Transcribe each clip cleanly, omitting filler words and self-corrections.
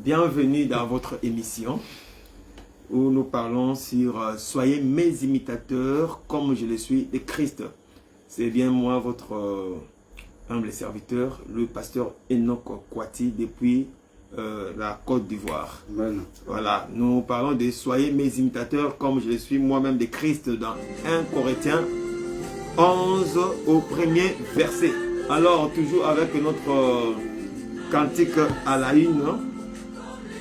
Bienvenue dans votre émission où nous parlons sur soyez mes imitateurs comme je le suis de Christ. C'est bien moi, votre humble serviteur, le pasteur Enoch Kwati depuis la Côte d'Ivoire. Voilà, nous parlons de soyez mes imitateurs comme je le suis moi-même de Christ dans 1 Corinthiens 11 au premier verset. Alors, toujours avec notre cantique à la une,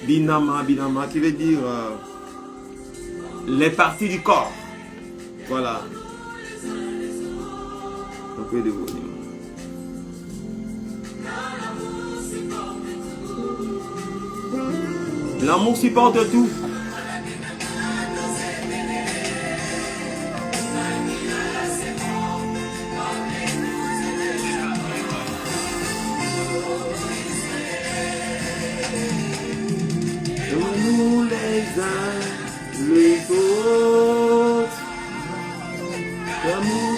Binama, Binama, qui veut dire les parties du corps. Voilà. Un peu de volume. L'amour supporte tout. Nous les uns, les autres, l'amour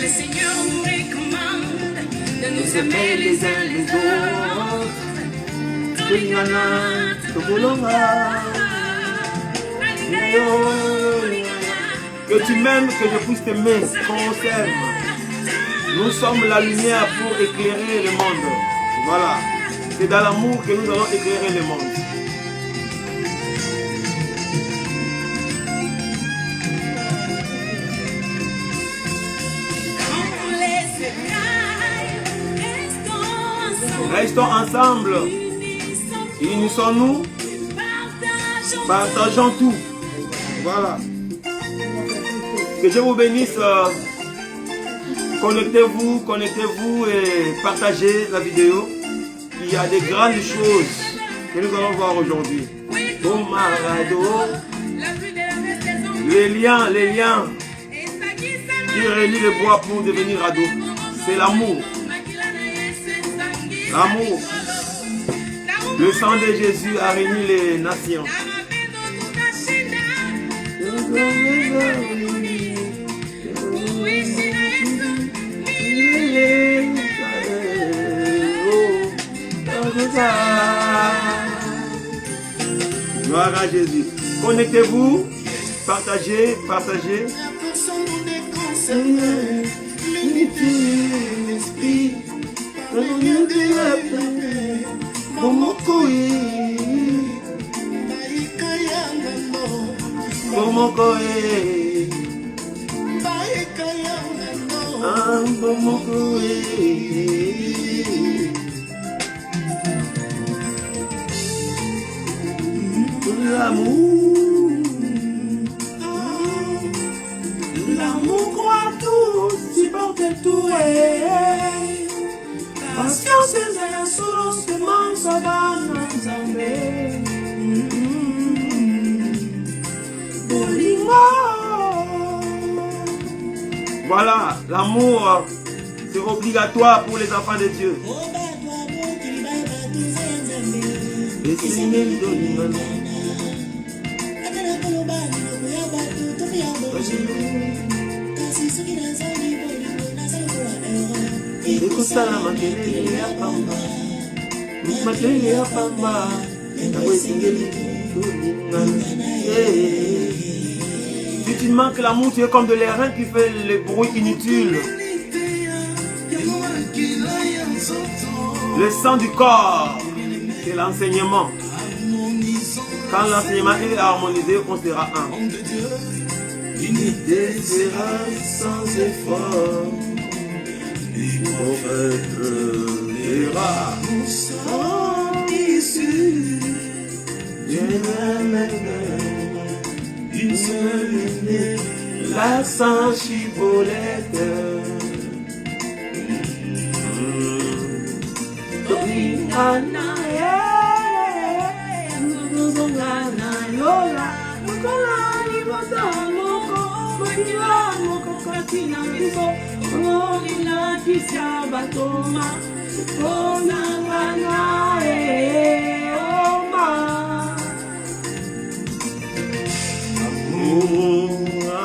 Le Seigneur nous recommande de nous aimer les uns les autres. Que tu m'aimes, que je puisse t'aimer, qu'on s'aime. Nous sommes la lumière pour éclairer le monde. Voilà. C'est dans l'amour que nous allons éclairer le monde. Restons ensemble. Unissons-nous. Partageons tout. Voilà. Que Dieu vous bénisse. Connectez-vous et partagez la vidéo. Il y a des grandes choses que nous allons voir aujourd'hui. Les liens qui relient le bois pour devenir ado. C'est l'amour. L'amour. Le sang de Jésus a réuni les nations. Gloire à Jésus. Connectez-vous, partagez. L'amour croit tout, supporte tout et patience et assurance de mon sauveur Voilà, l'amour, c'est obligatoire pour les enfants de Dieu. Si tu manques l'amour, tu es comme de l'airain qui fait le bruit inutile. Le sang du corps, c'est l'enseignement. Quand l'enseignement est harmonisé, on sera un. L'unité sera sans effort. Pour être les rats, nous sommes issus d'une même une seule idée, la Saint-Chibolette.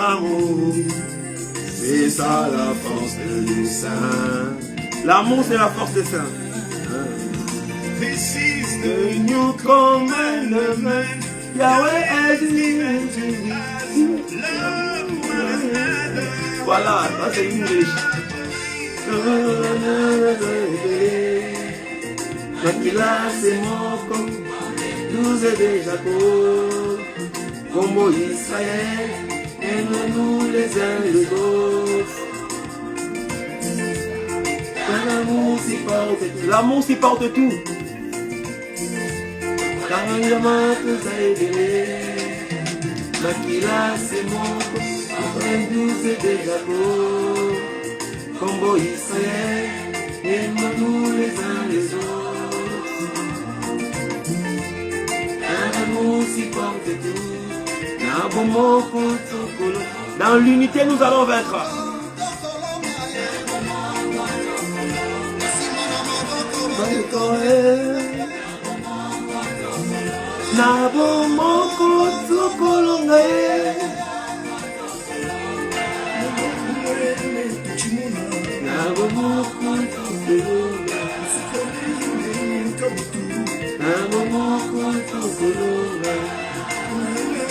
Amour, c'est ça la force du saint. L'amour, c'est la force des saints. This is the new commandment. Yahweh has given to you. Voilà, ça c'est English. Makila c'est mon nous est déjà comme Israël, aime-nous les uns les autres. L'amour s'y porte tout. L'amour s'y porte tout. Carrément tout a aidé. Makila c'est mon nous est déjà comme Israël, aime-nous les uns les autres. L'amour s'y porte tout. Dans l'unité, nous allons vaincre.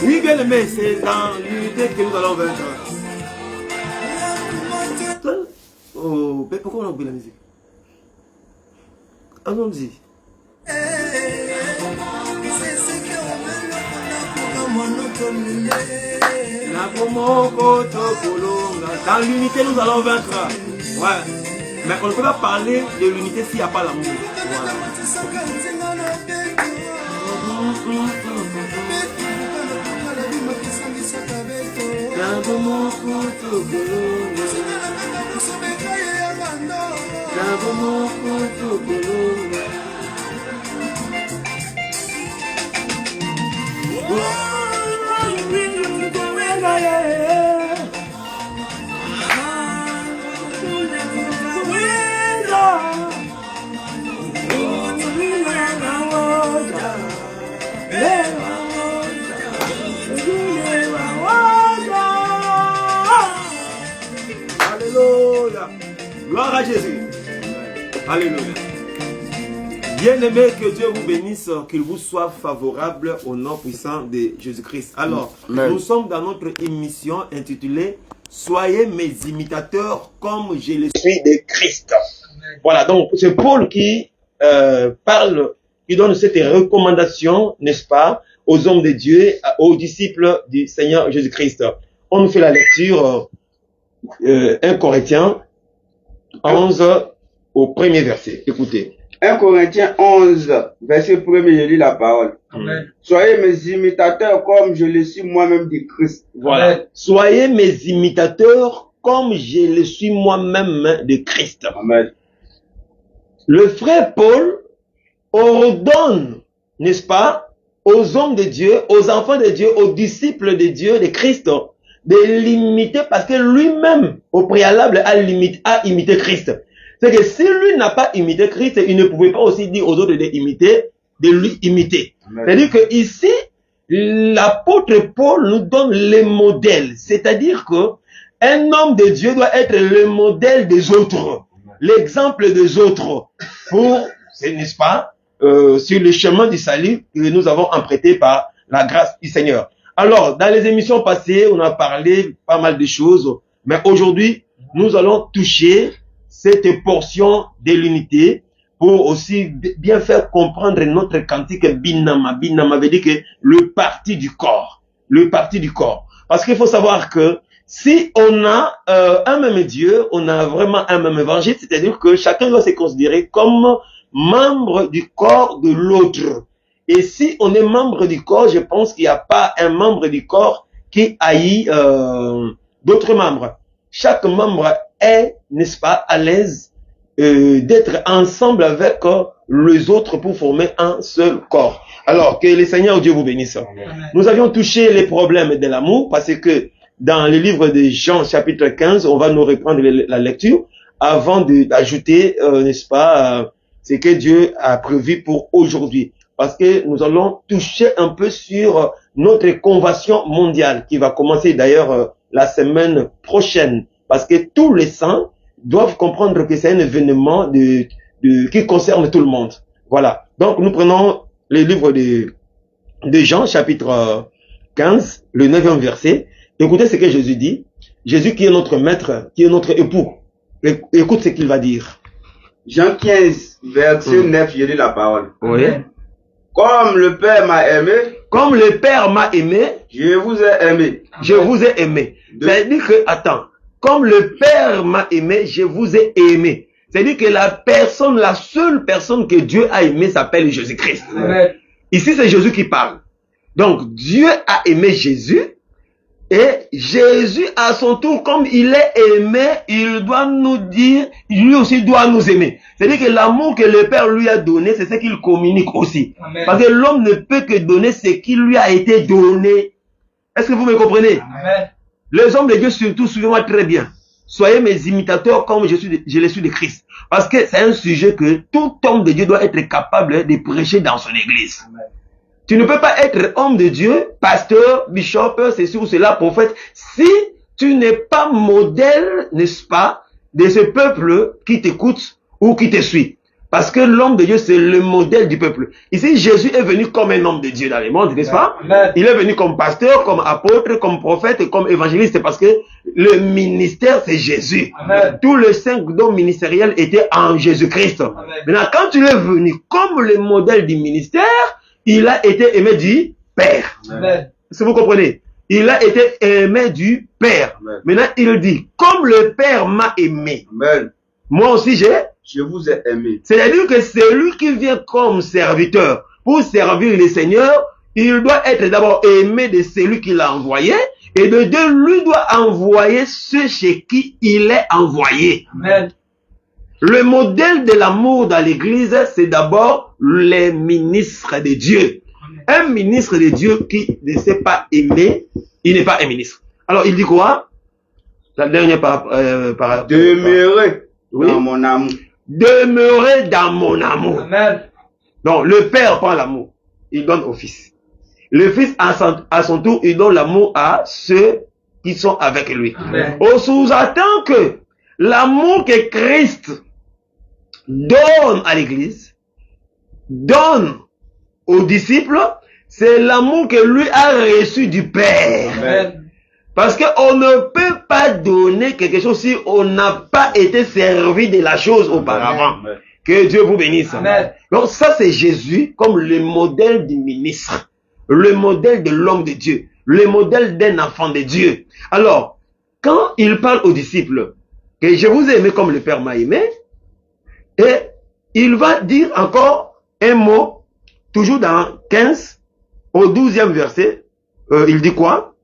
Oui, bien aimé, c'est dans l'unité que nous allons vaincre. Oh, mais pourquoi on a oublié la musique? Allons-y. Dans l'unité, nous allons vaincre. Ouais. Mais on ne peut pas parler de l'unité s'il n'y a pas l'amour. Voilà. Alléluia. Gloire à Jésus. Alléluia. Bien-aimé, que Dieu vous bénisse, qu'il vous soit favorable au nom puissant de Jésus-Christ. Alors, nous sommes dans notre émission intitulée « Soyez mes imitateurs comme je le suis de Christ ». Voilà, donc c'est Paul qui parle, qui donne cette recommandation, n'est-ce pas, aux hommes de Dieu, aux disciples du Seigneur Jésus-Christ. On nous fait la lecture 1 Corinthiens 11 au premier verset. Écoutez. 1 Corinthiens 11, verset 1er, je lis la parole. Amen. Soyez mes imitateurs comme je le suis moi-même de Christ. Voilà. Amen. Soyez mes imitateurs comme je le suis moi-même de Christ. Amen. Le frère Paul ordonne, n'est-ce pas, aux hommes de Dieu, aux enfants de Dieu, aux disciples de Dieu, de Christ, de l'imiter parce que lui-même, au préalable, a imité Christ. C'est que si lui n'a pas imité Christ, il ne pouvait pas aussi dire aux autres de lui imiter. C'est-à-dire que ici, l'apôtre Paul nous donne les modèles. C'est-à-dire que un homme de Dieu doit être le modèle des autres, l'exemple des autres, pour, n'est-ce pas, sur le chemin du salut que nous avons emprunté par la grâce du Seigneur. Alors, dans les émissions passées, on a parlé pas mal de choses, mais aujourd'hui, nous allons toucher cette portion de l'unité pour aussi bien faire comprendre notre cantique Binama. Binama veut dire que le parti du corps. Le parti du corps. Parce qu'il faut savoir que si on a un même Dieu, on a vraiment un même évangile, c'est-à-dire que chacun doit se considérer comme membre du corps de l'autre. Et si on est membre du corps, je pense qu'il n'y a pas un membre du corps qui haït d'autres membres. Chaque membre est, n'est-ce pas, à l'aise d'être ensemble avec les autres pour former un seul corps. Alors, que le Seigneur Dieu vous bénisse. Amen. Nous avions touché les problèmes de l'amour parce que dans le livre de Jean, chapitre 15, on va nous reprendre la lecture avant d'ajouter, n'est-ce pas, ce que Dieu a prévu pour aujourd'hui. Parce que nous allons toucher un peu sur notre convention mondiale qui va commencer d'ailleurs la semaine prochaine. Parce que tous les saints doivent comprendre que c'est un événement qui concerne tout le monde. Voilà. Donc nous prenons le livre de Jean, chapitre 15, le 9e verset. Écoutez ce que Jésus dit. Jésus qui est notre maître, qui est notre époux. Écoute ce qu'il va dire. Jean 15, verset 9, je lis la parole. Oui. Comme le Père m'a aimé. Comme le Père m'a aimé. Je vous ai aimé. Je vous ai aimé. C'est-à-dire que, attends. Comme le Père m'a aimé, je vous ai aimé. C'est-à-dire que la seule personne que Dieu a aimé s'appelle Jésus-Christ. Ici, c'est Jésus qui parle. Donc, Dieu a aimé Jésus. Et Jésus, à son tour, comme il est aimé, il doit nous dire, lui aussi doit nous aimer. C'est-à-dire que l'amour que le Père lui a donné, c'est ce qu'il communique aussi. Amen. Parce que l'homme ne peut que donner ce qui lui a été donné. Est-ce que vous me comprenez? Amen. Les hommes de Dieu, surtout, suivez-moi très bien. Soyez mes imitateurs comme je le suis de Christ. Parce que c'est un sujet que tout homme de Dieu doit être capable de prêcher dans son église. Amen. Tu ne peux pas être homme de Dieu, pasteur, bishop, ceci ou cela, prophète, si tu n'es pas modèle, n'est-ce pas, de ce peuple qui t'écoute ou qui te suit. Parce que l'homme de Dieu, c'est le modèle du peuple. Ici, Jésus est venu comme un homme de Dieu dans le monde, n'est-ce pas? Amen. Il est venu comme pasteur, comme apôtre, comme prophète et comme évangéliste parce que le ministère, c'est Jésus. Amen. Tous les 5 dons ministériels étaient en Jésus-Christ. Maintenant, quand tu es venu comme le modèle du ministère, il a été aimé du Père. Amen. Est-ce que vous comprenez? Il a été aimé du Père. Amen. Maintenant, il dit, comme le Père m'a aimé, Amen. Moi aussi je vous ai aimé. C'est-à-dire que celui qui vient comme serviteur pour servir le Seigneur, il doit être d'abord aimé de celui qui l'a envoyé, et de deux, lui doit envoyer ceux chez qui il est envoyé. Amen. Le modèle de l'amour dans l'église, c'est d'abord les ministres de Dieu. Un ministre de Dieu qui ne sait pas aimer, il n'est pas un ministre. Alors, il dit quoi? La dernière demeurer dans mon amour. Demeurer dans mon amour. Amen. Donc, le Père prend l'amour, il donne au Fils. Le Fils, à son tour, il donne l'amour à ceux qui sont avec lui. Amen. On sous-entend que l'amour que Christ donne à l'église, donne aux disciples, c'est l'amour que lui a reçu du Père. Amen. Parce qu'on ne peut pas donner quelque chose si on n'a pas été servi de la chose auparavant. Amen. Que Dieu vous bénisse. Amen. Donc ça c'est Jésus comme le modèle du ministre, le modèle de l'homme de Dieu, le modèle d'un enfant de Dieu. Alors, quand il parle aux disciples, que je vous ai aimé comme le Père m'a aimé, et il va dire encore un mot, toujours dans 15, au 12e verset, il dit quoi?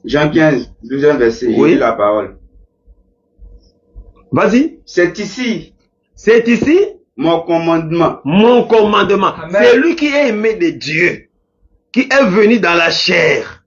Jean 15, 12e verset, oui. Il dit la parole. Vas-y. C'est ici mon commandement. Mon commandement. C'est lui qui est aimé de Dieu, qui est venu dans la chair,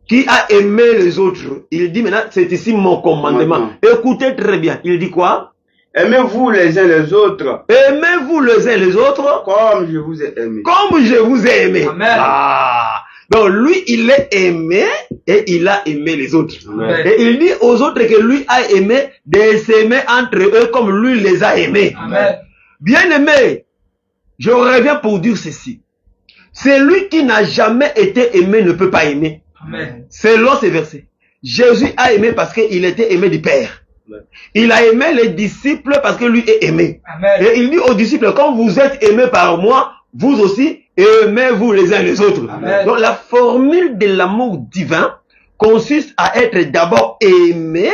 qui a aimé les autres. Il dit maintenant, c'est ici mon commandement. Écoutez très bien. Il dit quoi? Aimez-vous les uns les autres. Aimez-vous les uns les autres. Comme je vous ai aimé. Comme je vous ai aimé. Amen. Ah. Donc lui, il est aimé et il a aimé les autres. Amen. Et il dit aux autres que lui a aimé de s'aimer entre eux comme lui les a aimés. Amen. Bien aimé, je reviens pour dire ceci. Celui qui n'a jamais été aimé ne peut pas aimer. Amen. Selon ces versets. Jésus a aimé parce qu'il était aimé du Père. Amen. Il a aimé les disciples parce que lui est aimé. Amen. Et il dit aux disciples, quand vous êtes aimés par moi, vous aussi, aimez-vous les uns les autres. Amen. Donc la formule de l'amour divin consiste à être d'abord aimé,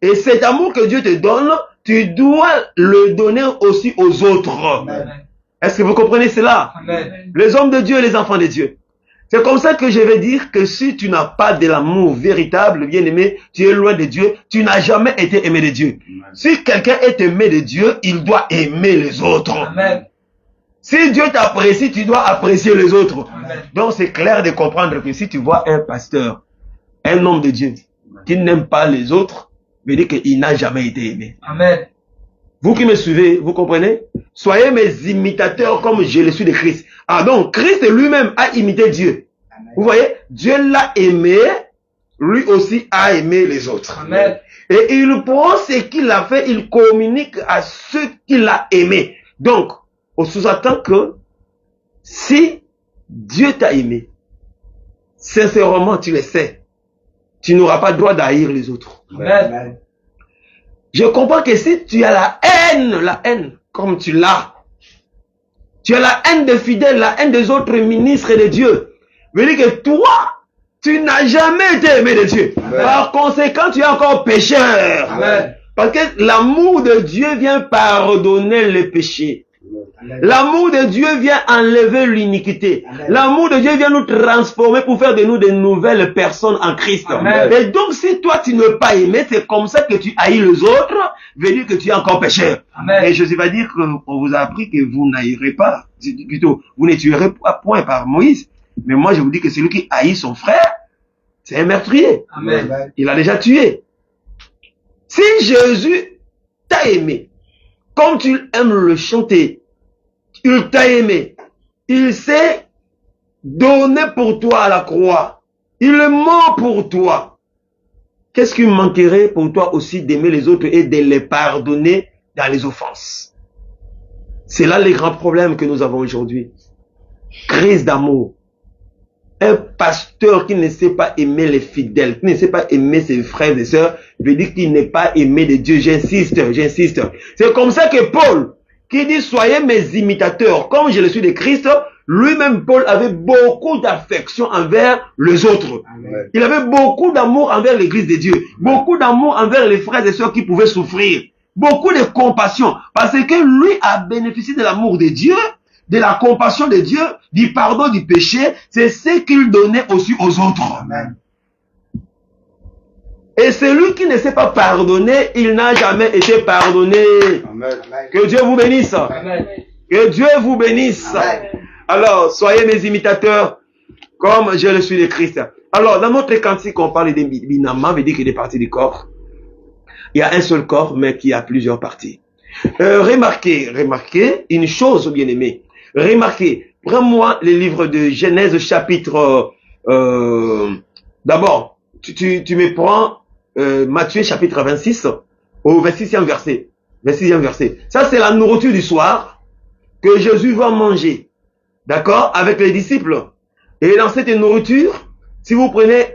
et cet amour que Dieu te donne, tu dois le donner aussi aux autres. Amen. Est-ce que vous comprenez cela? Amen. Les hommes de Dieu et les enfants de Dieu. C'est comme ça que je vais dire que si tu n'as pas de l'amour véritable, bien-aimé, tu es loin de Dieu, tu n'as jamais été aimé de Dieu. Amen. Si quelqu'un est aimé de Dieu, il doit aimer les autres. Amen. Si Dieu t'apprécie, tu dois apprécier les autres. Amen. Donc c'est clair de comprendre que si tu vois un pasteur, un homme de Dieu, qui n'aime pas les autres, veut dire qu'il n'a jamais été aimé. Amen. Vous qui me suivez, vous comprenez? Soyez mes imitateurs comme je le suis de Christ. Ah donc, Christ lui-même a imité Dieu. Amen. Vous voyez? Dieu l'a aimé, lui aussi a aimé les autres. Amen. Et il prend ce qu'il a fait, il communique à ceux qu'il a aimés. Donc, on sous-entend que si Dieu t'a aimé, sincèrement tu le sais, tu n'auras pas le droit d'haïr les autres. Amen. Je comprends que si tu as la haine, comme tu l'as, tu as la haine des fidèles, la haine des autres ministres de Dieu, veut dire que toi, tu n'as jamais été aimé de Dieu. Amen. Par conséquent, tu es encore pécheur. Amen. Parce que l'amour de Dieu vient pardonner les péchés. L'amour de Dieu vient enlever l'iniquité. Amen. L'amour de Dieu vient nous transformer pour faire de nous de nouvelles personnes en Christ. Amen. Et donc, si toi, tu ne veux pas aimer, c'est comme ça que tu haïs les autres, veut dire que tu es encore pécheur. Amen. Et Jésus va dire qu'on vous a appris que vous n'haïrez pas. Plutôt, vous ne tuerez pas point par Moïse. Mais moi, je vous dis que celui qui haït son frère, c'est un meurtrier. Amen. Il a déjà tué. Si Jésus t'a aimé, comme tu aimes le chanter, il t'a aimé, il s'est donné pour toi à la croix, il est mort pour toi. Qu'est-ce qui manquerait pour toi aussi d'aimer les autres et de les pardonner dans les offenses? C'est là les grands problèmes que nous avons aujourd'hui. Crise d'amour. Un pasteur qui ne sait pas aimer les fidèles, qui ne sait pas aimer ses frères et sœurs, veut dire qu'il n'est pas aimé de Dieu. J'insiste. C'est comme ça que Paul, qui dit soyez mes imitateurs, comme je le suis de Christ, lui-même Paul avait beaucoup d'affection envers les autres. Amen. Il avait beaucoup d'amour envers l'église de Dieu, beaucoup d'amour envers les frères et sœurs qui pouvaient souffrir, beaucoup de compassion, parce que lui a bénéficié de l'amour de Dieu, de la compassion de Dieu, du pardon du péché, c'est ce qu'il donnait aussi aux autres. Amen. Et celui qui ne sait pas pardonner, il n'a jamais été pardonné. Amen. Que Dieu vous bénisse. Amen. Que Dieu vous bénisse. Amen. Alors, soyez mes imitateurs, comme je le suis de Christ. Alors, dans notre cantique, on parle des binamans, veut dire qu'il y a des parties du corps. Il y a un seul corps, mais qui a plusieurs parties. Remarquez une chose, bien aimé. Remarquez, prends-moi les livres de Genèse chapitre... D'abord, tu me prends Matthieu chapitre 26 au 26e verset. 26e verset. Ça, c'est la nourriture du soir que Jésus va manger. D'accord? Avec les disciples. Et dans cette nourriture, si vous prenez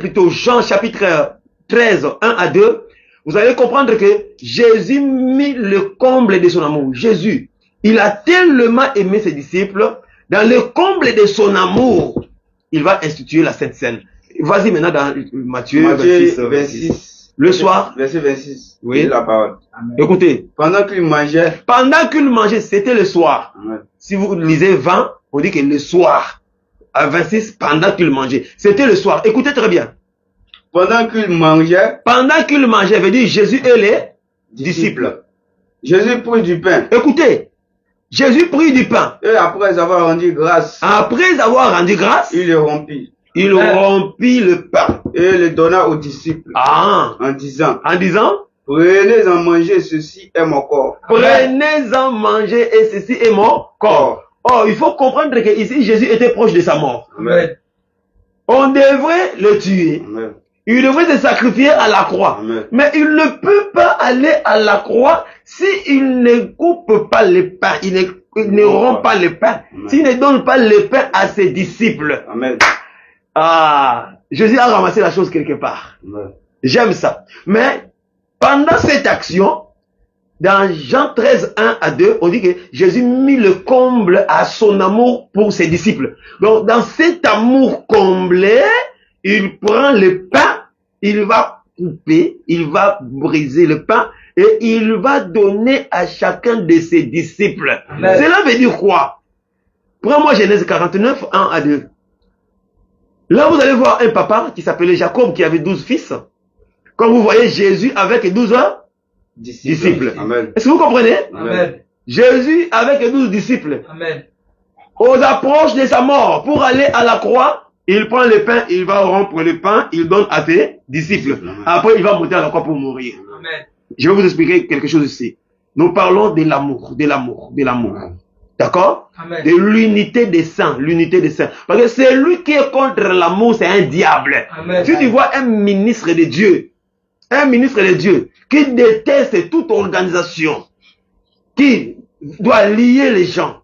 plutôt Jean chapitre 13, 1 à 2, vous allez comprendre que Jésus mit le comble de son amour. Jésus, il a tellement aimé ses disciples, dans le comble de son amour, il va instituer la Sainte Seine. Vas-y maintenant dans Matthieu 26. Le soir. Verset 26. Oui. La parole. Amen. Écoutez. Pendant qu'il mangeait, C'était le soir. Amen. Si vous lisez 20, on dit que le soir. À 26, pendant qu'il mangeait. C'était le soir. Écoutez très bien. Pendant qu'il mangeait, veut dire Jésus et les disciples. Jésus prit du pain. Écoutez. Jésus prit du pain. Et après avoir rendu grâce, il le rompit. Il rompit le pain. Et le donna aux disciples. Ah. En disant, prenez-en manger, ceci est mon corps. Prenez-en manger et ceci est mon corps. Oh, il faut comprendre que ici Jésus était proche de sa mort. Amen. On devrait le tuer. Amen. Il devrait se sacrifier à la croix. Amen. Mais il ne peut pas aller à la croix s'il ne coupe pas le pain. Il ne rompt pas le pain. Amen. S'il ne donne pas le pain à ses disciples. Amen. Ah, Jésus a ramassé la chose quelque part. Amen. J'aime ça. Mais pendant cette action, dans Jean 13, 1 à 2, on dit que Jésus mit le comble à son amour pour ses disciples. Donc, dans cet amour comblé, il prend le pain, il va couper, il va briser le pain et il va donner à chacun de ses disciples. Amen. Cela veut dire quoi? Prends-moi Genèse 49, 1 à 2. Là, vous allez voir un papa qui s'appelait Jacob, qui avait 12 fils. Comme vous voyez, Jésus avec 12 disciples. Amen. Est-ce que vous comprenez? Amen. Jésus avec 12 disciples. Amen. Aux approches de sa mort, pour aller à la croix, il prend le pain, il va rompre le pain, il donne à ses disciples. Après, il va monter à la croix pour mourir. Amen. Je vais vous expliquer quelque chose ici. Nous parlons de l'amour, de l'amour, de l'amour. D'accord? Amen. De l'unité des saints, l'unité des saints. Parce que celui qui est contre l'amour, c'est un diable. Amen. Si tu vois un ministre de Dieu qui déteste toute organisation, qui doit lier les gens,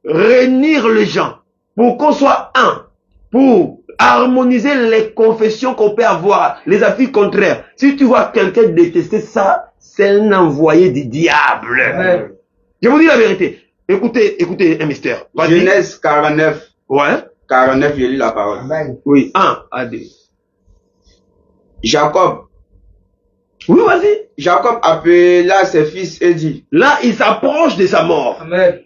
réunir les gens, pour qu'on soit un, pour harmoniser les confessions qu'on peut avoir, les avis contraires. Si tu vois quelqu'un détester ça, c'est un envoyé du diable. Amen. Je vous dis la vérité. Écoutez un mystère. Vas-y. Genèse 49. Ouais. 49, je lis la parole. Oui. 1 à 2. Jacob. Oui, vas-y. Jacob appela ses fils et dit. Là, il s'approche de sa mort. Amen.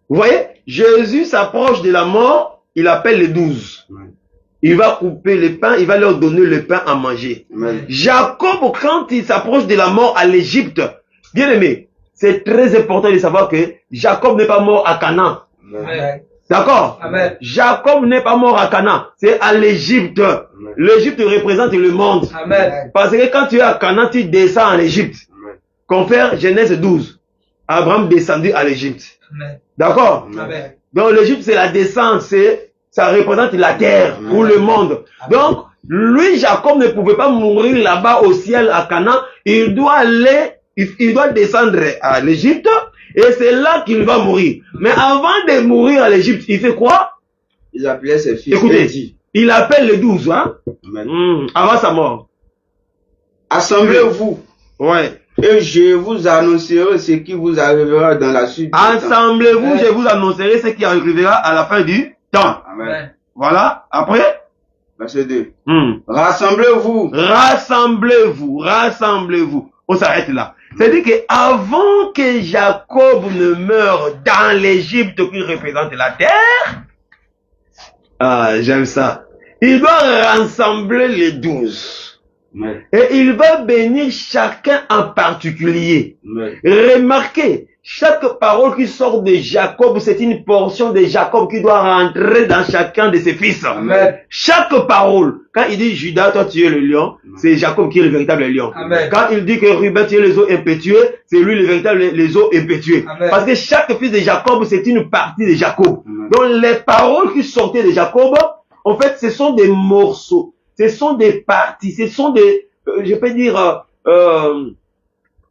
Vous voyez, Jésus s'approche de la mort, il appelle les 12. Il va couper le pain, il va leur donner le pain à manger. Amen. Jacob, quand il s'approche de la mort à l'Égypte, bien aimé, c'est très important de savoir que Jacob n'est pas mort à Canaan. Amen. D'accord? Amen. Jacob n'est pas mort à Canaan, c'est à l'Égypte. L'Égypte représente le monde. Amen. Parce que quand tu es à Canaan, tu descends en Égypte. Confère Genèse 12. Abraham descendu à l'Égypte. Amen. D'accord? Amen. Donc l'Égypte, c'est la descente, ça représente la terre ou le monde. Donc, lui, Jacob ne pouvait pas mourir là-bas au ciel à Canaan. Il doit descendre à l'Égypte et c'est là qu'il va mourir. Mais avant de mourir à l'Égypte, il fait quoi? Il appelait ses fils et Écoutez, dit. il appelle les 12, hein? Avant sa mort. Assemblez-vous. Ouais. Et je vous annoncerai ce qui vous arrivera dans la suite. Assemblez-vous, je vous annoncerai ce qui arrivera à la fin du temps. Amen. Voilà. Après? Verset 2. Rassemblez-vous. Rassemblez-vous, rassemblez-vous. On s'arrête là. C'est-à-dire que avant que Jacob ne meure dans l'Égypte qui représente la terre, j'aime ça. Il doit rassembler les 12. Et il va bénir chacun en particulier. Remarquez, chaque parole qui sort de Jacob, c'est une portion de Jacob qui doit rentrer dans chacun de ses fils. Amen. Chaque parole, quand il dit Judas, toi tu es le lion, c'est Jacob qui est le véritable lion. Amen. Quand il dit que Ruben, tu es les os impétueux, c'est lui le véritable les os impétueux. Amen. Parce que chaque fils de Jacob, c'est une partie de Jacob. Donc les paroles qui sortaient de Jacob, en fait, ce sont des morceaux, ce sont des parties, ce sont des, je peux dire,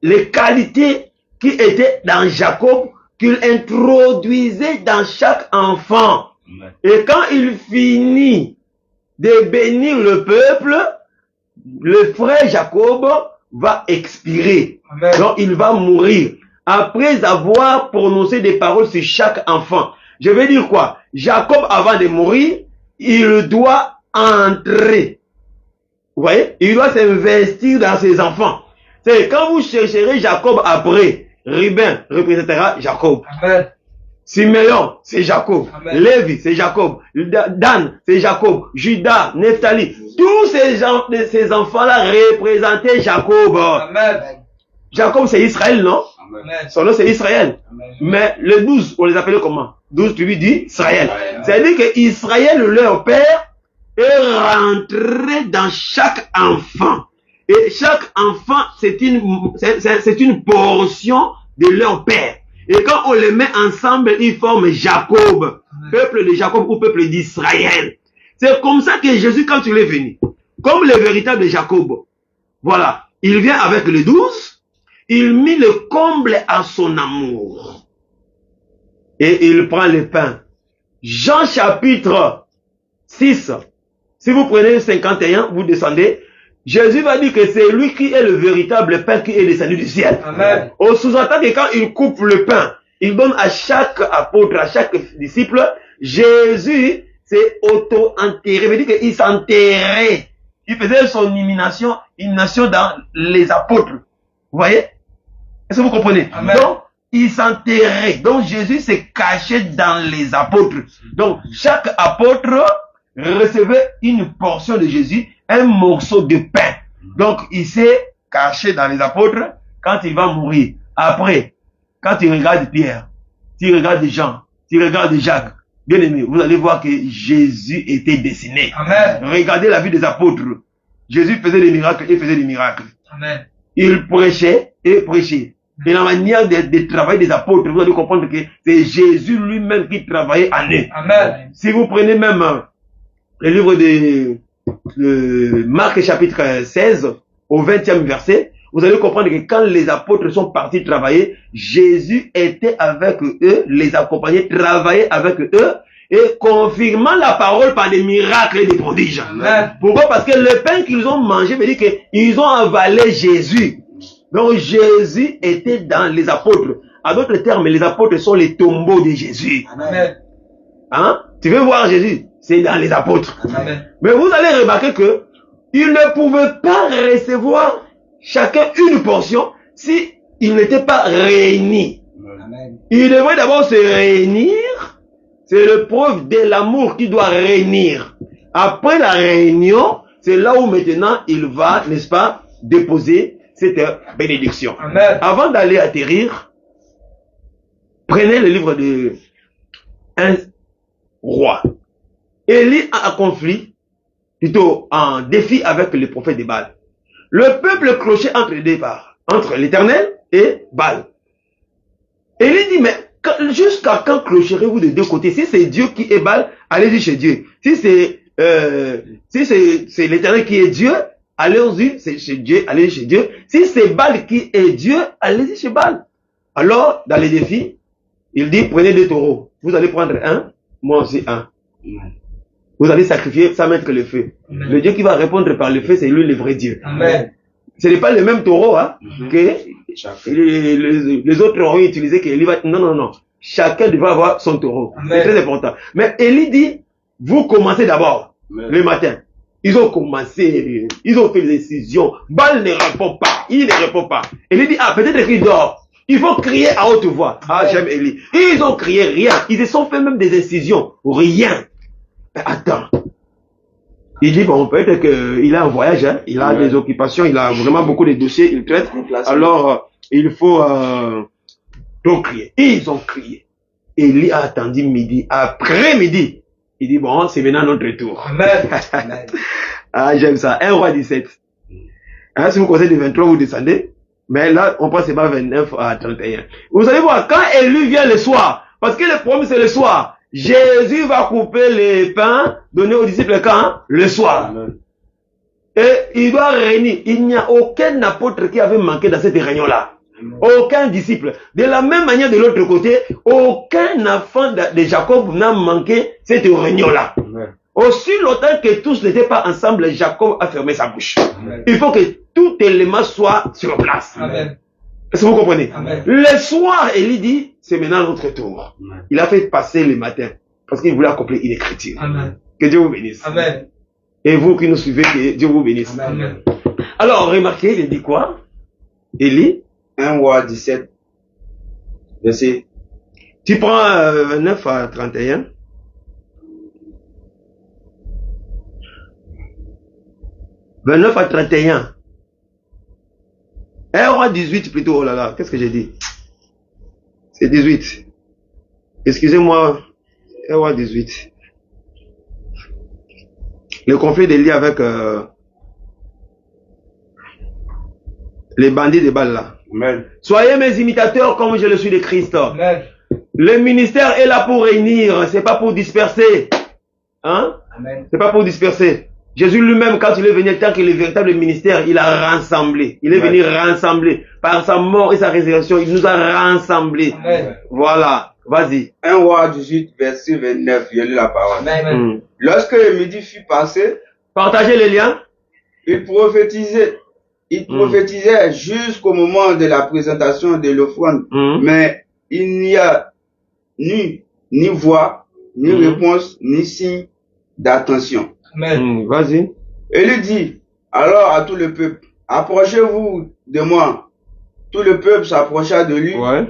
les qualités qui étaient dans Jacob, qu'il introduisait dans chaque enfant. Et quand il finit de bénir le peuple, le frère Jacob va expirer. Amen. Donc il va mourir. Après avoir prononcé des paroles sur chaque enfant. Je veux dire quoi? Jacob, avant de mourir, il doit entrer. Vous voyez? Il doit s'investir dans ses enfants. C'est quand vous chercherez Jacob après, Ruben représentera Jacob. Amen. Siméon, c'est Jacob. Amen. Lévi, c'est Jacob. Dan, c'est Jacob. Judas, Nephtali. Tous ces enfants-là représentaient Jacob. Amen. Jacob, c'est Israël, non? Amen. Son nom, c'est Israël. Amen. Mais les 12, on les appelait comment? 12 tribus d'Israël. C'est-à-dire que Israël, leur père, est rentré dans chaque enfant. Et chaque enfant, c'est une portion de leur père. Et quand on les met ensemble, ils forment Jacob, peuple de Jacob ou peuple d'Israël. C'est comme ça que Jésus, quand il est venu, comme le véritable Jacob, voilà, il vient avec les 12, il mit le comble à son amour. Et il prend le pain. Jean chapitre 6, si vous prenez 51, vous descendez, Jésus va dire que c'est lui qui est le véritable pain qui est descendu du ciel. Amen. On sous-entend que quand il coupe le pain, il donne à chaque apôtre, à chaque disciple, Jésus s'est auto-enterré. Ça veut dire qu'il s'enterrait. Il faisait son illumination dans les apôtres. Vous voyez? Est-ce que vous comprenez? Amen. Donc, il s'enterrait. Donc, Jésus s'est caché dans les apôtres. Donc, chaque apôtre recevait une portion de Jésus, un morceau de pain. Donc, il s'est caché dans les apôtres quand il va mourir. Après, quand il regarde Pierre, tu regardes Jean, tu regardes Jacques, bien aimé, vous allez voir que Jésus était dessiné. Amen. Regardez la vie des apôtres. Jésus faisait des miracles et faisait des miracles. Amen. Il prêchait et prêchait. Et la manière de travailler des apôtres, vous allez comprendre que c'est Jésus lui-même qui travaillait en eux. Amen. Si vous prenez même le livre de Marc chapitre 16 au 20e verset, vous allez comprendre que quand les apôtres sont partis travailler, Jésus était avec eux, les accompagnait, travaillait avec eux et confirmant la parole par des miracles et des prodiges. Amen. Pourquoi? Parce que le pain qu'ils ont mangé veut dire qu'ils ont avalé Jésus. Donc Jésus était dans les apôtres. À d'autres termes, les apôtres sont les tombeaux de Jésus. Amen. Hein? Tu veux voir Jésus? C'est dans les apôtres. Amen. Mais vous allez remarquer que ils ne pouvaient pas recevoir chacun une portion si ils n'étaient pas réunis. Amen. Ils devraient d'abord se réunir. C'est le preuve de l'amour qui doit réunir. Après la réunion, c'est là où maintenant il va, n'est-ce pas, déposer cette bénédiction. Amen. Avant d'aller atterrir, prenez le livre de 1 roi. Élie a un conflit, plutôt en défi avec le prophète de Baal. Le peuple clochait entre les deux parts, entre l'Éternel et Baal. Élie dit, mais jusqu'à quand clocherez-vous de deux côtés? Si c'est Dieu qui est Baal, allez-y chez Dieu. Si c'est l'Éternel qui est Dieu, allez-y chez Dieu, allez-y chez Dieu. Si c'est Baal qui est Dieu, allez-y chez Baal. Alors, dans les défis, il dit, prenez deux taureaux. Vous allez prendre un, moi aussi un. Vous allez sacrifier sans mettre le feu. Amen. Le Dieu qui va répondre par le feu, c'est lui le vrai Dieu. Amen. Ce n'est pas le même taureau hein, que les autres ont utilisé que Élie va... Non. Chacun devrait avoir son taureau. Amen. C'est très important. Mais Élie dit, vous commencez d'abord le matin. Ils ont commencé, ils ont fait des décisions. Baal ne répond pas. Il ne répond pas. Élie dit, peut-être qu'il dort. Il faut crier à haute voix. J'aime Élie. Ils ont crié rien. Ils se sont fait même des incisions. Rien. Mais attends. Il dit, bon, peut-être qu'il a un voyage, hein, il a des occupations, il a vraiment beaucoup de dossiers, il traite. Alors, il faut donc crier. Et ils ont crié. Élie a attendu midi. Après midi, il dit, bon, c'est maintenant notre tour. Amen. J'aime ça. 1 roi 17. Hein, si vous connaissez le 23, vous descendez. Mais là, on passe pas 29 à 31. Vous allez voir, quand Élie vient le soir, parce que le problème c'est le soir, Jésus va couper les pains, donner aux disciples quand? Le soir. Amen. Et il doit réunir. Il n'y a aucun apôtre qui avait manqué dans cette réunion-là. Aucun disciple. De la même manière, de l'autre côté, aucun enfant de Jacob n'a manqué cette réunion-là. Aussi longtemps que tous n'étaient pas ensemble, Jacob a fermé sa bouche. Amen. Il faut que tout élément soit sur place. Amen. Est-ce que vous comprenez? Amen. Le soir, Élie dit, c'est maintenant notre tour. Amen. Il a fait passer le matin parce qu'il voulait accomplir une écriture. Amen. Que Dieu vous bénisse. Amen. Et vous qui nous suivez, que Dieu vous bénisse. Amen. Alors, remarquez, il dit quoi? Élie 1 roi 17, verset. Tu prends 29 à 31. « 29 à 31. 1 roi 18 plutôt, oh là là, qu'est-ce que j'ai dit? C'est 18. Excusez-moi, 1 roi 18. Le conflit d'Élie avec les bandits de Baal là. Amen. Soyez mes imitateurs comme je le suis de Christ. Amen. Le ministère est là pour réunir, c'est pas pour disperser. Hein? Amen. C'est pas pour disperser. Jésus lui-même, quand il est venu, tant qu'il est le véritable ministère, il a rassemblé. Il est venu rassembler. Par sa mort et sa résurrection, il nous a rassemblés. Amen. Voilà. Vas-y. 1 roi 18, verset 29, je lis la parole. Amen. Lorsque le midi fut passé, Partagez les liens. il prophétisait jusqu'au moment de la présentation de l'offrande. Mais il n'y a ni voix, ni réponse, ni signe d'attention. Amen. Vas-y. Et il dit alors à tout le peuple, approchez-vous de moi. Tout le peuple s'approcha de lui. Ouais.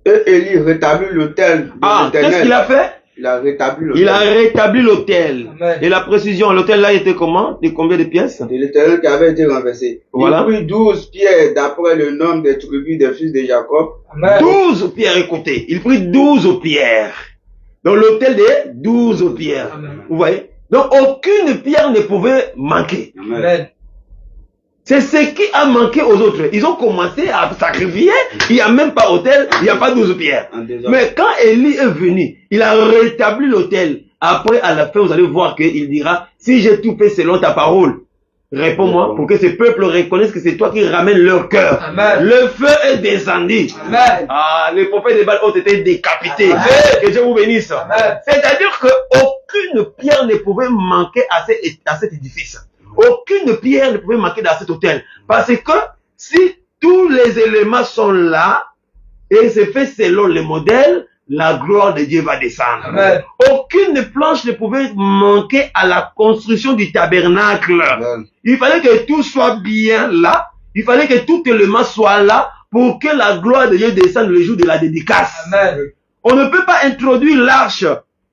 Et Élie rétablit l'autel de l'Éternel. Qu'est-ce qu'il a fait? Il a rétabli l'autel. Il a rétabli l'autel. Et la précision, l'autel là était comment? De combien de pièces? De l'éternel qui avait été renversé. Voilà. Il prit 12 pierres d'après le nombre des tribus des fils de Jacob. 12 pierres, écoutez. Il prit 12 pierres. Donc l'autel des 12 pierres. Amen. Vous voyez? Donc aucune pierre ne pouvait manquer. Amen. C'est ce qui a manqué aux autres. Ils ont commencé à sacrifier. Il n'y a même pas autel, il n'y a pas 12 pierres. Mais quand Élie est venu, il a rétabli l'autel. Après, à la fin, vous allez voir qu'il dira, si j'ai tout fait selon ta parole, réponds-moi pour que ce peuple reconnaisse que c'est toi qui ramènes leur cœur. Amen. Le feu est descendu. Amen. Ah, les prophètes de Baal ont été décapités. Amen. Que Dieu vous bénisse. Amen. C'est-à-dire qu'aucune pierre ne pouvait manquer à cet édifice. Aucune pierre ne pouvait manquer dans cet hôtel. Parce que si tous les éléments sont là, et c'est fait selon le modèle, la gloire de Dieu va descendre. Amen. Aucune planche ne pouvait manquer à la construction du tabernacle. Amen. Il fallait que tout soit bien là. Il fallait que tout élément soit là pour que la gloire de Dieu descende le jour de la dédicace. Amen. On ne peut pas introduire l'arche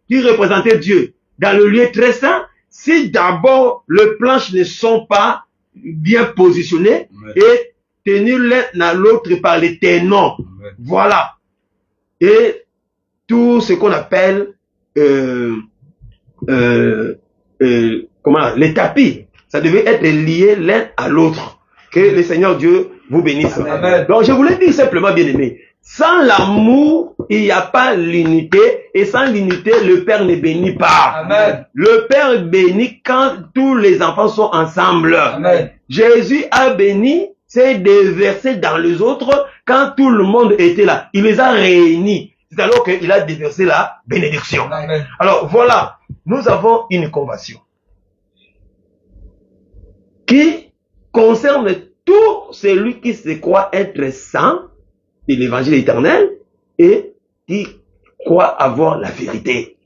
qui représentait Dieu dans le lieu très saint si d'abord les planches ne sont pas bien positionnées et tenues l'un à l'autre par les ténons. Voilà. Et tout ce qu'on appelle les tapis, ça devait être lié l'un à l'autre. Que le Seigneur Dieu vous bénisse. Amen. Donc je voulais dire simplement, bien aimé, sans l'amour, il n'y a pas l'unité, et sans l'unité, le Père ne bénit pas. Amen. Le Père bénit quand tous les enfants sont ensemble. Amen. Jésus a béni, c'est déversé dans les autres quand tout le monde était là. Il les a réunis. C'est alors qu'il a déversé la bénédiction. Amen. Alors voilà, nous avons une convention qui concerne tout celui qui se croit être saint de l'évangile éternel et qui croit avoir la vérité.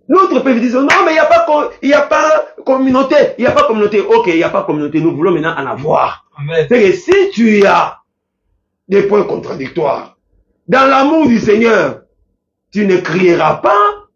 Notre peuple dit non, mais il n'y a pas communauté. Il n'y a pas communauté. Ok, il n'y a pas communauté. Nous voulons maintenant en avoir. Amen. C'est que si tu as des points contradictoires dans l'amour du Seigneur, tu ne crieras pas,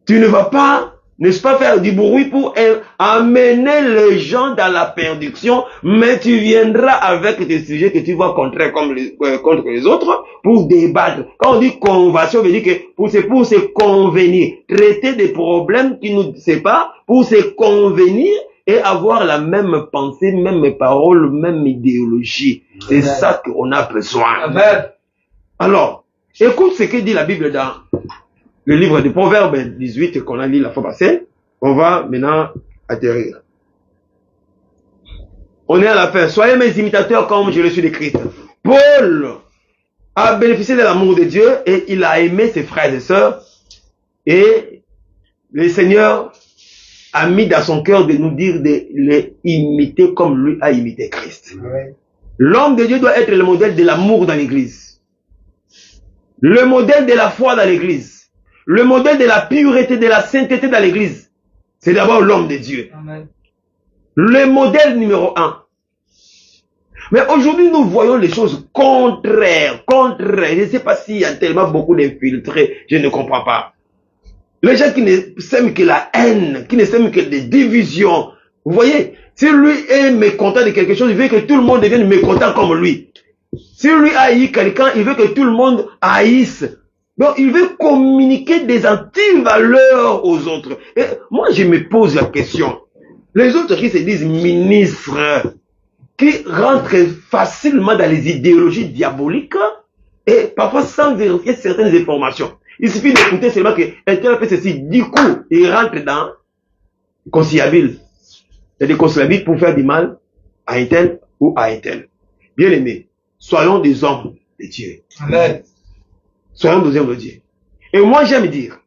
tu ne vas pas, n'est-ce pas, faire du bruit pour amener les gens dans la perdition, mais tu viendras avec des sujets que tu vois contraires comme contre les autres pour débattre. Quand on dit convention, on veut dire que pour se convenir, traiter des problèmes qui nous séparent, pour se convenir et avoir la même pensée, même parole, même idéologie. C'est ça qu'on a besoin. Amen. Alors, écoute ce que dit la Bible dans le livre de Proverbes 18 qu'on a lu la fois passée. On va maintenant atterrir. On est à la fin. Soyez mes imitateurs comme je le suis de Christ. Paul a bénéficié de l'amour de Dieu et il a aimé ses frères et sœurs. Et le Seigneur a mis dans son cœur de nous dire de les imiter comme lui a imité Christ. Amen. L'homme de Dieu doit être le modèle de l'amour dans l'église. Le modèle de la foi dans l'église. Le modèle de la pureté, de la sainteté dans l'église. C'est d'abord l'homme de Dieu. Amen. Le modèle numéro 1. Mais aujourd'hui, nous voyons les choses contraires. Je ne sais pas s'il y a tellement beaucoup d'infiltrés. Je ne comprends pas. Les gens qui ne s'aiment que la haine, qui ne s'aiment que des divisions. Vous voyez, si lui est mécontent de quelque chose, il veut que tout le monde devienne mécontent comme lui. Si lui haït quelqu'un, il veut que tout le monde haïsse. Donc, il veut communiquer des antivaleurs aux autres. Et moi, je me pose la question. Les autres qui se disent ministres, qui rentrent facilement dans les idéologies diaboliques et parfois sans vérifier certaines informations. Il suffit d'écouter seulement que quelqu'un fait ceci. Du coup, il rentre dans conciliabile. Il y a des conciliabiles pour faire du mal à un tel ou à un tel. Bien aimés, soyons des hommes de Dieu. Amen. Soyons des hommes de Dieu. Et moi, j'aime dire,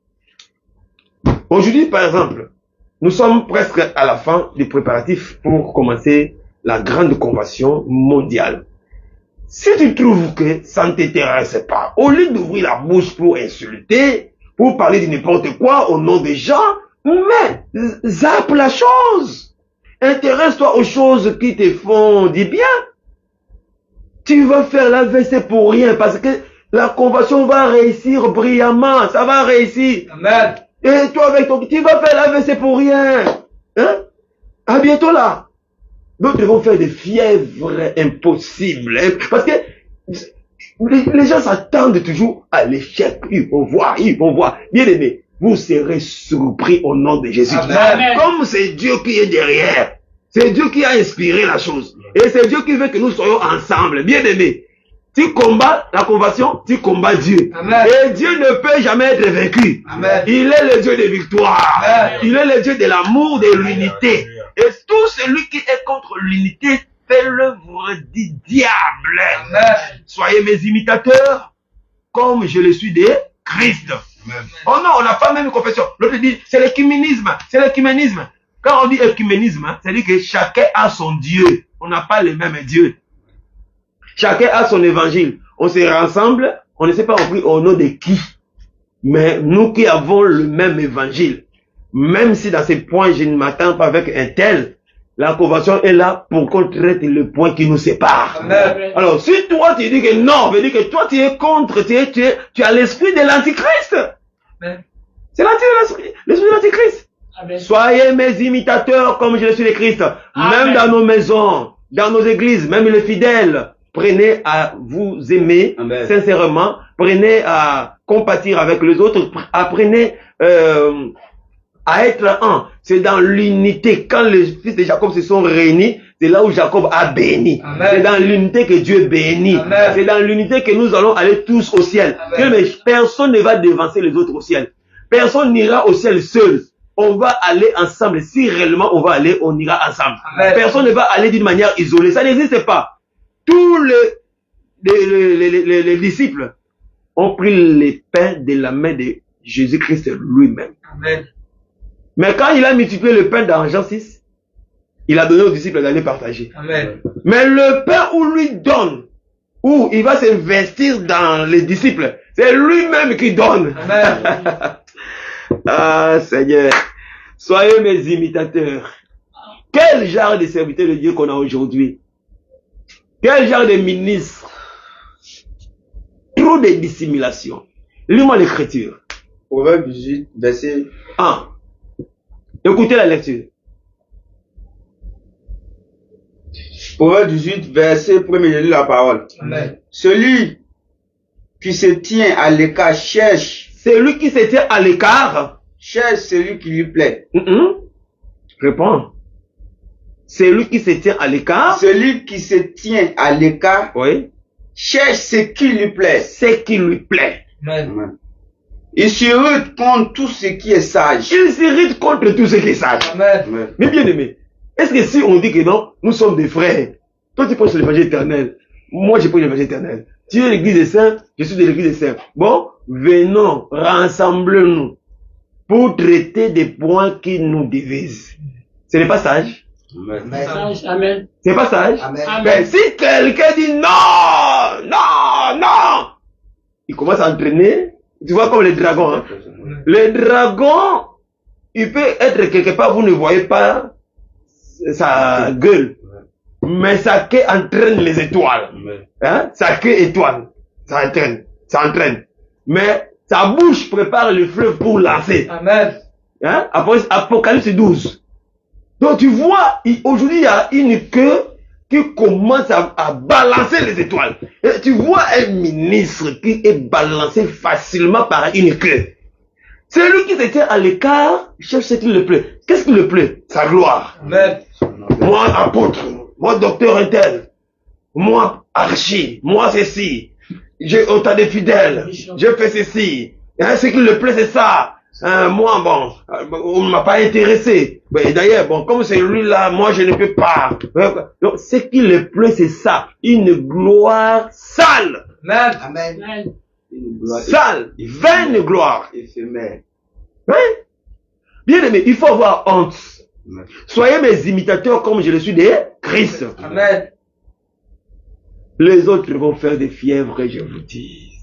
aujourd'hui, par exemple, nous sommes presque à la fin des préparatifs pour commencer la grande convention mondiale. Si tu trouves que ça ne t'intéresse pas, au lieu d'ouvrir la bouche pour insulter, pour parler de n'importe quoi au nom des gens, mais zappe la chose. Intéresse-toi aux choses qui te font du bien. Tu vas faire la vaisselle pour rien parce que la conversion va réussir brillamment. Ça va réussir. Amen. Et toi avec ton... Tu vas faire l'AVC pour rien. Hein? À bientôt là. D'autres vont faire des fièvres impossibles. Hein? Parce que les gens s'attendent toujours à l'échec. Ils vont voir. Bien aimé, vous serez surpris au nom de Jésus. Amen. Comme c'est Dieu qui est derrière. C'est Dieu qui a inspiré la chose. Et c'est Dieu qui veut que nous soyons ensemble. Bien aimé. Tu combats la conversion, tu combats Dieu. Amen. Et Dieu ne peut jamais être vaincu. Amen. Il est le Dieu de victoire. Amen. Il est le Dieu de l'amour, de l'unité. Et tout celui qui est contre l'unité fait l'œuvre du diable. Amen. Soyez mes imitateurs, comme je le suis de Christ. Amen. Oh non, on n'a pas même une confession. L'autre dit, c'est l'écuménisme. C'est l'écuménisme. Quand on dit écuménisme, c'est-à-dire que chacun a son Dieu. On n'a pas le même Dieu. Chacun a son évangile. On se rassemble, on ne sait pas au nom de qui. Mais nous qui avons le même évangile, même si dans ces points je ne m'attends pas avec un tel, la conversion est là pour qu'on traite le point qui nous sépare. Amen. Alors, si toi tu dis que non, veut dire que toi tu es contre, tu as l'esprit de l'antichrist. Amen. C'est l'esprit de l'antichrist. Amen. Soyez mes imitateurs comme je le suis de Christ. Amen. Même dans nos maisons, dans nos églises, même les fidèles, prenez à vous aimer Amen. sincèrement, prenez à compatir avec les autres, apprenez à être un. C'est dans l'unité. Quand les fils de Jacob se sont réunis, c'est là où Jacob a béni. Amen. C'est dans l'unité que Dieu bénit. Amen. C'est dans l'unité que nous allons aller tous au ciel. Amen. Mais personne ne va devancer les autres au ciel. Personne n'ira au ciel seul. On va aller ensemble. Si réellement on va aller, on ira ensemble. Amen. Personne ne va aller d'une manière isolée. Ça n'existe pas. Tous les disciples ont pris les pains de la main de Jésus-Christ lui-même. Amen. Mais quand il a multiplié le pain dans Jean 6, il a donné aux disciples d'aller partager. Amen. Mais le pain où lui donne, où il va s'investir dans les disciples, c'est lui-même qui donne. Amen. Ah Seigneur, soyez mes imitateurs. Quel genre de serviteur de Dieu qu'on a aujourd'hui? Quel genre de ministre? Trop de dissimulation. Lis-moi l'écriture. Proverbe 18, verset 1. Écoutez la lecture. Proverbe 18, verset 1, je lis la parole. Amen. Celui qui se tient à l'écart cherche Celui qui se tient à l'écart. celui qui lui plaît. Réponds. Celui qui se tient à l'écart. Celui qui se tient à l'écart Oui. cherche ce qui lui plaît. C'est qui lui plaît. Amen. Il s'irrite contre tout ce qui est sage. Il s'irrite contre tout ce qui est sage. Amen. Mais bien aimé, est-ce que si on dit que non, nous sommes des frères, toi tu penses sur l'évangile éternel, moi je prends l'évangile éternel. Tu es l'église des saints, je suis de l'église des saints. Bon, venons, rassemblons-nous pour traiter des points qui nous divisent. Ce n'est pas sage. Amen. Amen. C'est pas sage. Amen. Mais si quelqu'un dit non, non, non, il commence à entraîner. Tu vois comme les dragons. Hein? Le dragon, il peut être quelque part, vous ne voyez pas sa gueule. Mais sa queue entraîne les étoiles. Hein? Sa queue étoile. Ça entraîne. Ça entraîne. Mais sa bouche prépare le fleuve pour lancer. Amen. Hein? Apocalypse 12. Donc tu vois, aujourd'hui il y a une queue qui commence à balancer les étoiles. Et tu vois un ministre qui est balancé facilement par une queue. Celui qui se tient à l'écart cherche ce qui le plaît. Qu'est-ce qui le plaît? Sa gloire. Amen. Moi apôtre, moi docteur interne, moi archi, moi ceci, j'ai autant de fidèles, je fais ceci. Hein, ce qui le plaît c'est ça. Moi, bon, on ne m'a pas intéressé. D'ailleurs, bon, comme c'est lui-là, moi, je ne peux pas. Donc, ce qui le plaît, c'est ça. Une gloire sale. Amen. Amen. Sale. Vaine gloire. Éphémère. Hein? Bien aimé, il faut avoir honte. Soyez mes imitateurs comme je le suis de Christ. Amen. Les autres vont faire des fièvres, je vous dis.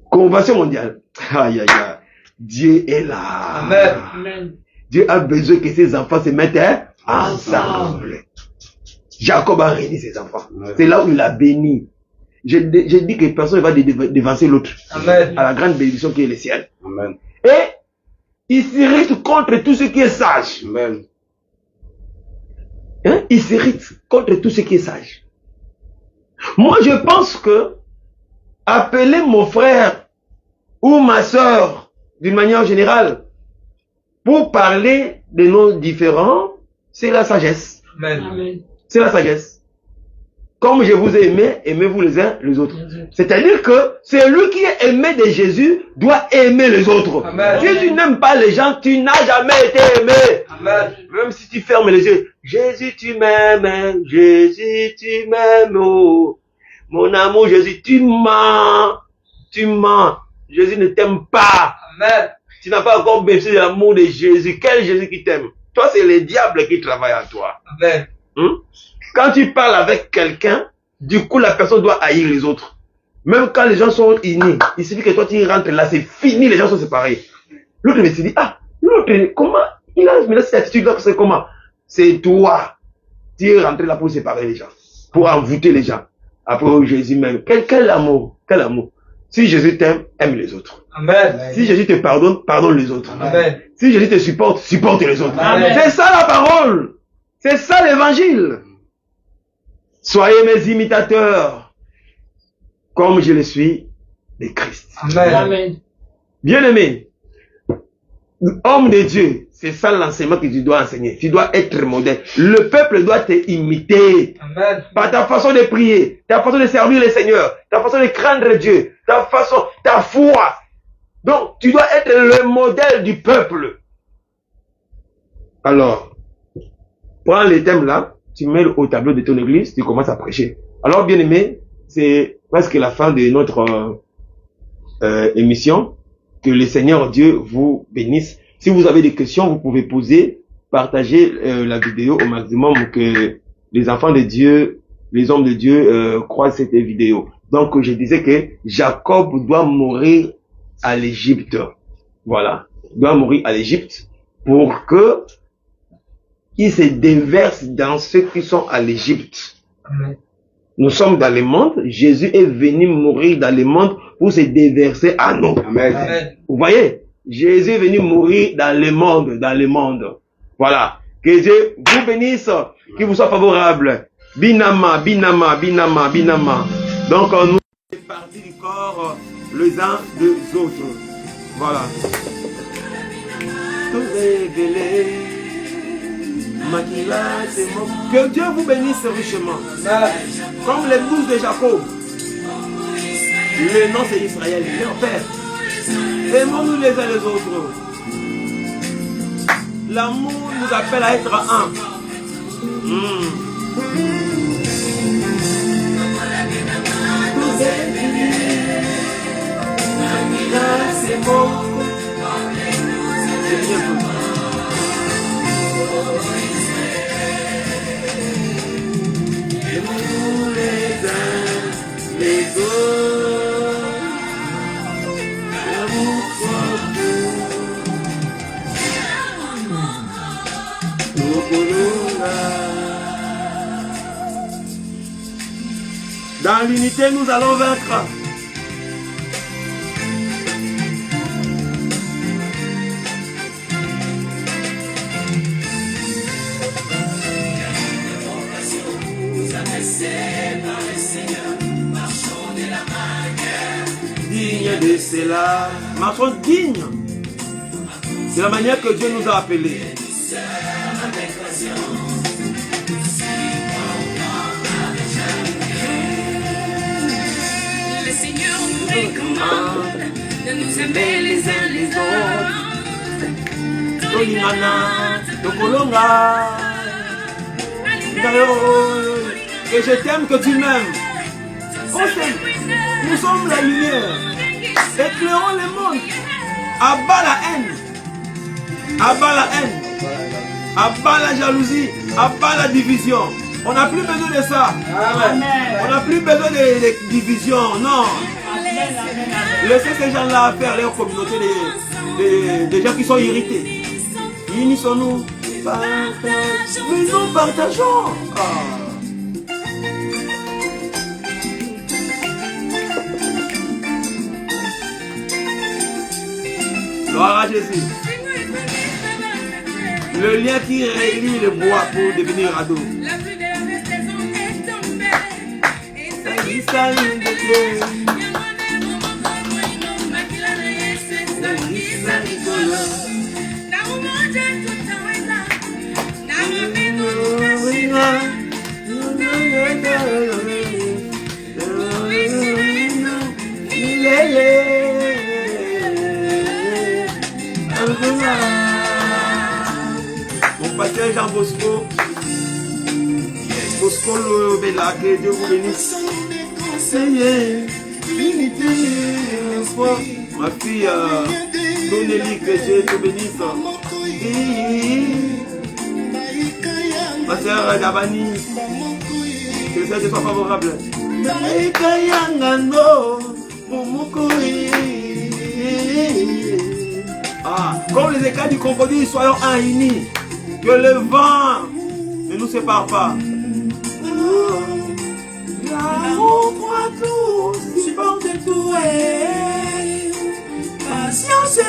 Convention mondiale. Aïe, aïe, aïe. Dieu est là. Amen. Amen. Dieu a besoin que ses enfants se mettent ensemble. Jacob a réuni ses enfants. Ouais. C'est là où il a béni. j'ai dit que personne ne va dévancer l'autre. Amen. À la grande bénédiction qui est le ciel. Amen. Et il s'irrite contre tout ce qui est sage. Amen. Hein? Il s'irrite contre tout ce qui est sage. Moi, je pense que appeler mon frère ou ma soeur d'une manière générale pour parler de nos différents, c'est la sagesse. Amen. C'est la sagesse. Comme je vous ai aimé, aimez-vous les uns les autres. C'est-à-dire que celui qui est aimé de Jésus doit aimer les autres. Amen. Si tu n'aimes pas les gens, tu n'as jamais été aimé. Amen. Même si tu fermes les yeux. Jésus, tu m'aimes. Jésus, tu m'aimes. Oh. Mon amour, Jésus, tu mens. Tu mens. Jésus ne t'aime pas. Amen. Tu n'as pas encore bénéficié de l'amour de Jésus. Quel Jésus qui t'aime? Toi, c'est le diable qui travaille en toi. Amen. Quand tu parles avec quelqu'un, du coup, la personne doit haïr les autres. Même quand les gens sont unis, il suffit que toi, tu rentres là, c'est fini, les gens sont séparés. L'autre me dit, ah, l'autre, comment il a cette attitude-là, c'est comment? C'est toi. Tu es rentré là pour séparer les gens, pour envoûter les gens. Après, oh, Jésus même. Quel amour, quel amour. Si Jésus t'aime, aime les autres. Amen. Si Jésus te pardonne, pardonne les autres. Amen. Si Jésus te supporte, supporte les autres. Amen. C'est ça la parole. C'est ça l'évangile. Soyez mes imitateurs, comme je le suis de Christ. Amen. Bien-aimé, homme de Dieu, c'est ça l'enseignement que tu dois enseigner. Tu dois être modèle. Le peuple doit te imiter. Amen. Par ta façon de prier, ta façon de servir le Seigneur, ta façon de craindre Dieu, ta façon, ta foi. Donc, tu dois être le modèle du peuple. Alors, prends les thèmes là, tu mets au tableau de ton église, tu commences à prêcher. Alors, bien aimé, c'est presque la fin de notre émission. Que le Seigneur Dieu vous bénisse. Si vous avez des questions, vous pouvez poser, partager la vidéo au maximum que les enfants de Dieu, les hommes de Dieu croisent cette vidéo. Donc, je disais que Jacob doit mourir à l'Égypte. Voilà. Il doit mourir à l'Égypte pour que il se déverse dans ceux qui sont à l'Égypte. Nous sommes dans le monde. Jésus est venu mourir dans le monde pour se déverser à nous. Amen. Vous voyez? Jésus est venu mourir dans le monde, dans le monde. Voilà. Que Dieu vous bénisse, qu'il vous soit favorable. Binama, binama, binama, binama. Donc, nous sommes partis du corps les uns des autres. Voilà. Tout révélé. Que Dieu vous bénisse richement. Comme l'épouse de Jacob. Le nom c'est Israël, leur père. Aimons-nous les uns les autres. L'amour nous appelle à être un. C'est bon. C'est bien pour toi. Aimons-nous les uns les autres. L'amour soit beau. Dans l'unité, nous allons vaincre. Digne de cela, marchons digne. C'est la manière que Dieu nous a appelés. Le Seigneur nous recommande de nous aimer les uns les autres. Que je t'aime, que tu m'aimes. Nous sommes la lumière. Éclairons le monde. Abat la haine. Abat la haine. Abat la jalousie. Abat la division. On n'a plus besoin de ça. Amen. On n'a plus besoin de division. Non. Laissez ces gens-là faire leur communauté des gens qui sont irrités. Unissons-nous. Mais nous partageons. Gloire à Jésus. Le lien qui réunit le bois pour devenir ado. La pluie de la restaison est tombée. Et ça y est, mon pasteur Jean Bosco, Bosco le Bella, que Dieu vous bénisse. Seigneur, unité, espoir. Ma fille Donnelly, que Dieu te bénisse. Ma soeur Gabani, que ça te soit favorable. Ah, comme les écailles du crocodile, soyons unis. Que le vent ne nous sépare pas. L'amour croit tout, supporte tout. Patience,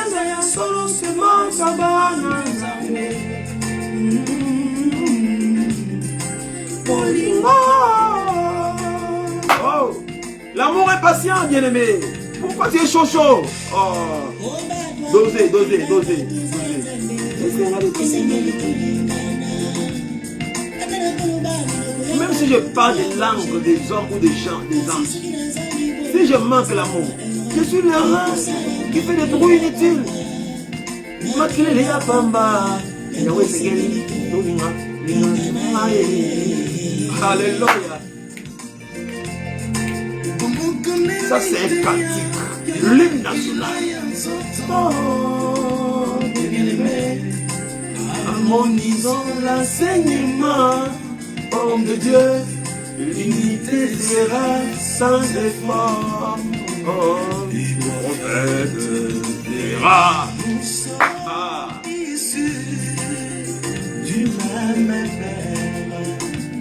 solo se oh, l'amour est patient, bien-aimé. Pourquoi tu es chaud? Oh. Dosez. Même si je parle des langues des hommes ou des gens, des anges, si je manque l'amour, je suis l'erreur qui fait des bruits inutiles. Alléluia. Ça c'est un cantique, l'hymne national. Oh, bien-aimé, harmonisons l'enseignement, homme de Dieu, l'unité sera sans effort. Oh, prophète dira, d'une même mère,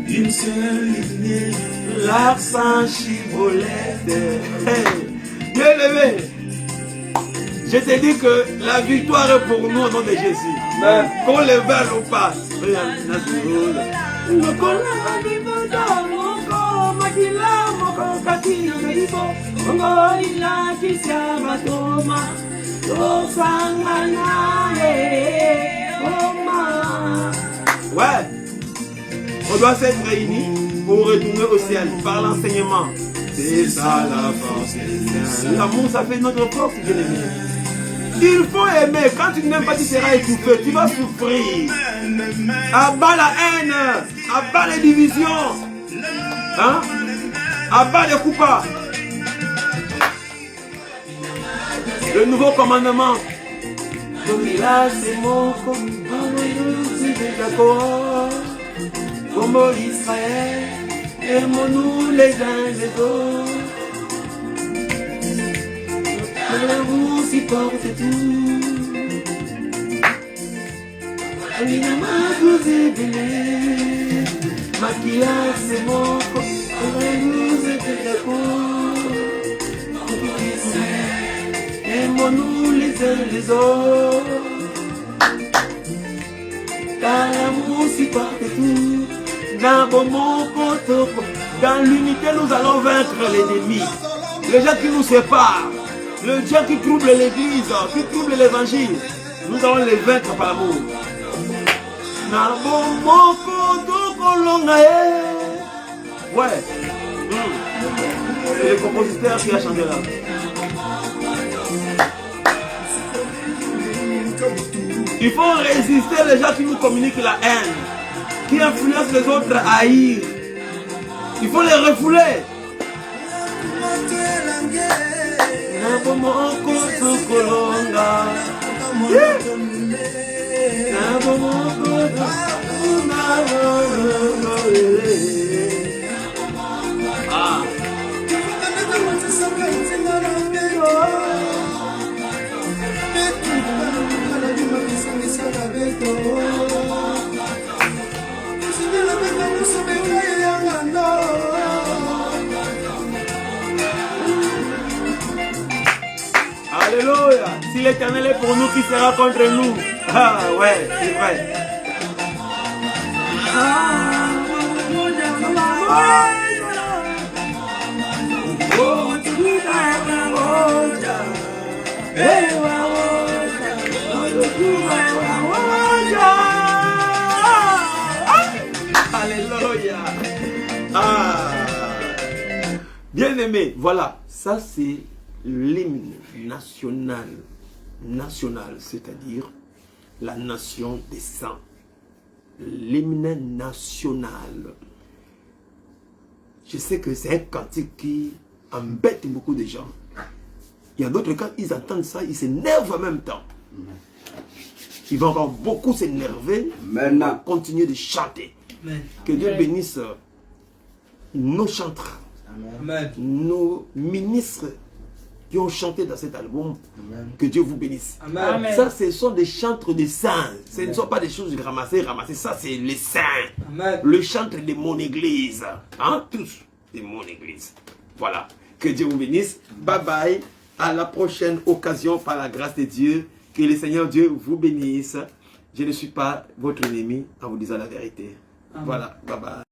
d'une seule lignée, l'accent chibolette. Hey, bien-aimé, je te dis que la victoire est pour nous au nom de Jésus. Qu'on le veuille ou pas. Ouais. On doit s'être réunis pour retourner au ciel par l'enseignement. C'est ça la force. L'amour, ça fait notre force, bien-aimé. Il faut aimer. Quand tu n'aimes pas, tu seras étouffé. Tu vas souffrir. Abat la haine. Abat les divisions. Hein? Abat les coupables. Le nouveau commandement. Comme Israël, aimons-nous les uns les autres. Vous supporte tout. Alina vous aider. Maquillage c'est mon corps. Nous êtes d'accord. Aimons-nous les uns les autres. Car l'amour supporte tout. Dans l'unité nous allons vaincre l'ennemi. Les gens qui nous séparent. Le Dieu qui trouble l'église, qui trouble l'évangile, nous allons les vaincre par l'amour. Ouais. C'est le compositeur qui a chanté là. Il faut résister les gens qui nous communiquent la haine, qui influencent les autres à haïr. Il faut les refouler. Alléluia. Si l'Éternel est pour nous, qui sera contre nous? Ah ouais, c'est vrai. Alléluia. Bien aimé, voilà, ça c'est l'hymne national, c'est-à-dire la nation des saints. L'hymne national. Je sais que c'est un cantique qui embête beaucoup de gens. Il y a d'autres, quand ils entendent ça, ils s'énervent en même temps. Ils vont encore beaucoup s'énerver. Maintenant, continuer de chanter. Amen. Que Dieu bénisse nos chanteurs, nos ministres qui ont chanté dans cet album. Amen. Que Dieu vous bénisse. Amen. Ça, ce sont des chantres des saints. Ce ne sont pas des choses ramassées. Ça, c'est les saints. Amen. Le chantre de mon église. Hein? Tous de mon église. Voilà. Que Dieu vous bénisse. Bye bye. À la prochaine occasion, par la grâce de Dieu. Que le Seigneur Dieu vous bénisse. Je ne suis pas votre ennemi en vous disant la vérité. Amen. Voilà. Bye bye.